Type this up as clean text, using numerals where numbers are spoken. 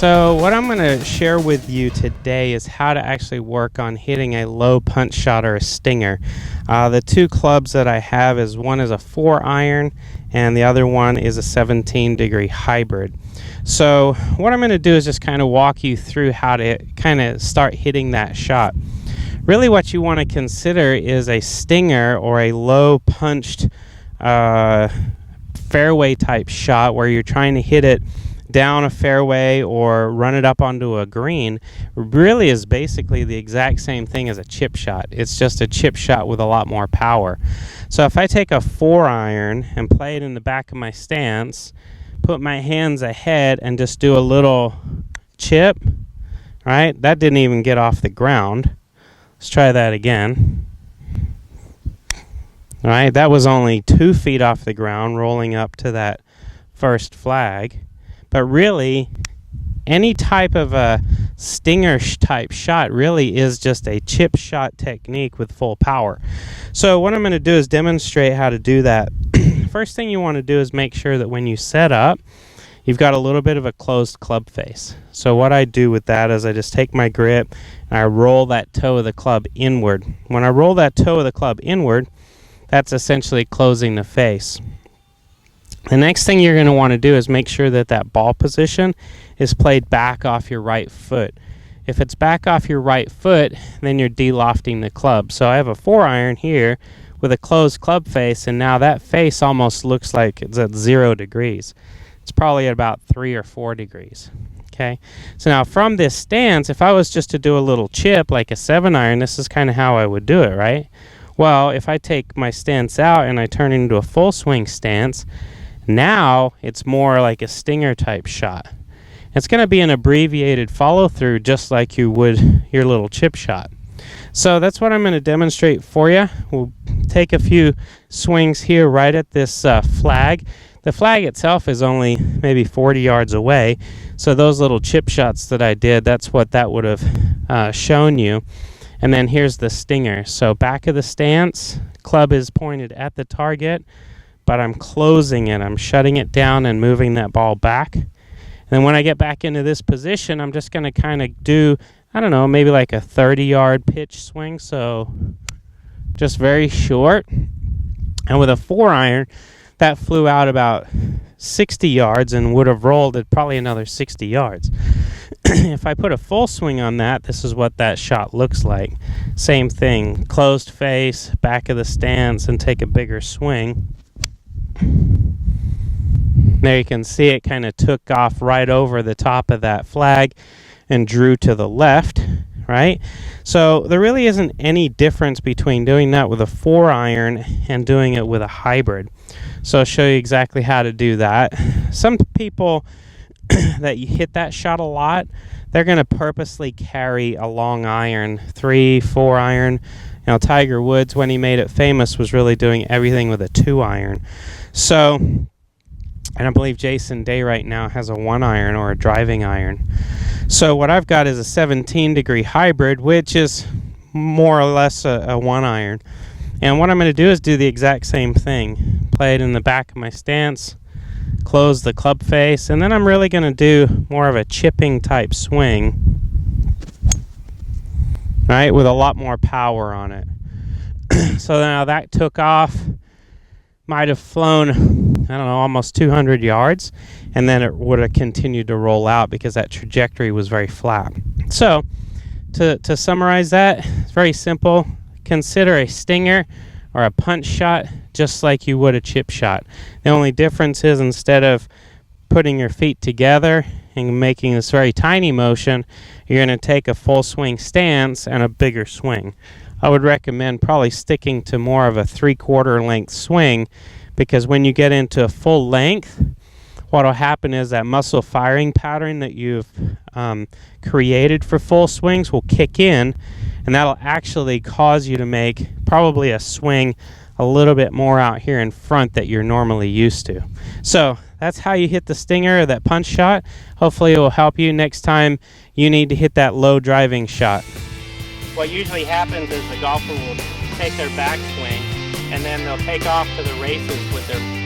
So what I'm going to share with you today is how to actually work on hitting a low punch shot or a stinger. The two clubs that I have is one is a 4-iron and the other one is a 17-degree hybrid. So what I'm going to do is just kind of walk you through how to kind of start hitting that shot. Really what you want to consider is a stinger or a low punched fairway type shot where you're trying to hit it down a fairway or run it up onto a green. Really is basically the exact same thing as a chip shot. It's just a chip shot with a lot more power. So if I take a 4-iron and play it in the back of my stance, put my hands ahead and just do a little chip, right? That didn't even get off the ground. Let's try that again. All right, that was only 2 feet off the ground rolling up to that first flag. But really, any type of a stinger type shot really is just a chip shot technique with full power. So what I'm going to do is demonstrate how to do that. First thing you want to do is make sure that when you set up, you've got a little bit of a closed club face. So what I do with that is I just take my grip and I roll that toe of the club inward. When I roll that toe of the club inward, that's essentially closing the face. The next thing you're going to want to do is make sure that that ball position is played back off your right foot. If it's back off your right foot, then you're de-lofting the club. So I have a 4-iron here with a closed club face, and now that face almost looks like it's at 0 degrees. It's probably at about 3 or 4 degrees. Okay, so now from this stance, if I was just to do a little chip like a 7-iron, this is kind of how I would do it, right? Well, if I take my stance out and I turn it into a full swing stance, now it's more like a stinger type shot. It's going to be an abbreviated follow through just like you would your little chip shot. So that's what I'm going to demonstrate for you. We'll take a few swings here right at this flag. The flag itself is only maybe 40 yards away. So those little chip shots that I did, that's what that would have shown you. And then here's the stinger. So back of the stance, club is pointed at the target, but I'm closing it. I'm shutting it down and moving that ball back. And then when I get back into this position, I'm just going to kind of do, I don't know, maybe like a 30-yard pitch swing. So just very short. And with a 4-iron, that flew out about 60 yards and would have rolled at probably another 60 yards. If I put a full swing on that, this is what that shot looks like. Same thing, closed face, back of the stance, and take a bigger swing. There you can see it kind of took off right over the top of that flag and drew to the left, right? So there really isn't any difference between doing that with a 4-iron and doing it with a hybrid. So I'll show you exactly how to do that. Some people that you hit that shot a lot, they're going to purposely carry a long iron, 3, 4-iron. You know, Tiger Woods, when he made it famous, was really doing everything with a 2-iron. So, and I believe Jason Day right now has a 1-iron or a driving iron. So what I've got is a 17-degree hybrid, which is more or less a 1-iron. And what I'm going to do is do the exact same thing. Play it in the back of my stance, close the club face, and then I'm really going to do more of a chipping type swing, right, with a lot more power on it. So now that took off, might have flown, I don't know, almost 200 yards, and then it would have continued to roll out because that trajectory was very flat. So to summarize that, it's very simple. Consider a stinger or a punch shot just like you would a chip shot. The only difference is instead of putting your feet together and making this very tiny motion, you're going to take a full swing stance and a bigger swing. I would recommend probably sticking to more of a 3/4 length swing, because when you get into full length, what will happen is that muscle firing pattern that you've created for full swings will kick in, and that'll actually cause you to make probably a swing a little bit more out here in front that you're normally used to. So that's how you hit the stinger or that punch shot. Hopefully it will help you next time you need to hit that low driving shot. What usually happens is the golfer will take their backswing and then they'll take off to the races with their